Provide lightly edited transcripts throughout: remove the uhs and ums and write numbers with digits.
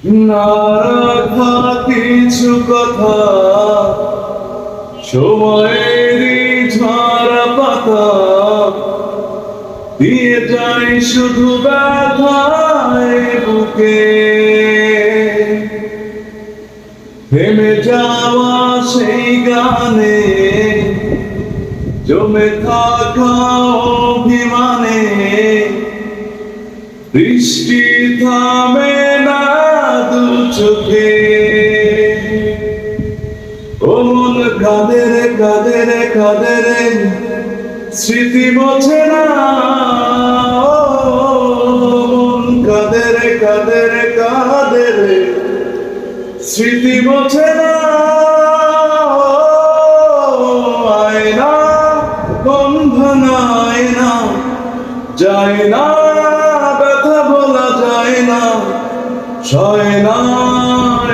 না রাখা কিছু কথা সময়েরই ঝরা পাতা দিয়ে যাই শুধু ব্যথায় বুকে থেমে যাওয়া সেই গানে জমে থাকা অভিমানে বৃষ্টি থামে না দু চোখে ও মন কাঁদে রে কাঁদে রে কাঁদে রে স্মৃতি মোছে না ও মন কাঁদে রে কাঁদে রে কাঁদে রে স্মৃতি মোছে না আয়না বন্ধনা আয়না যায় না ব্যথা বলা যায় না সয় না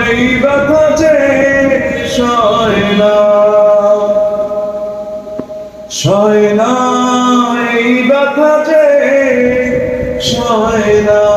এই ব্যথা যে সয় না সয় না এই ব্যথা যে সয় না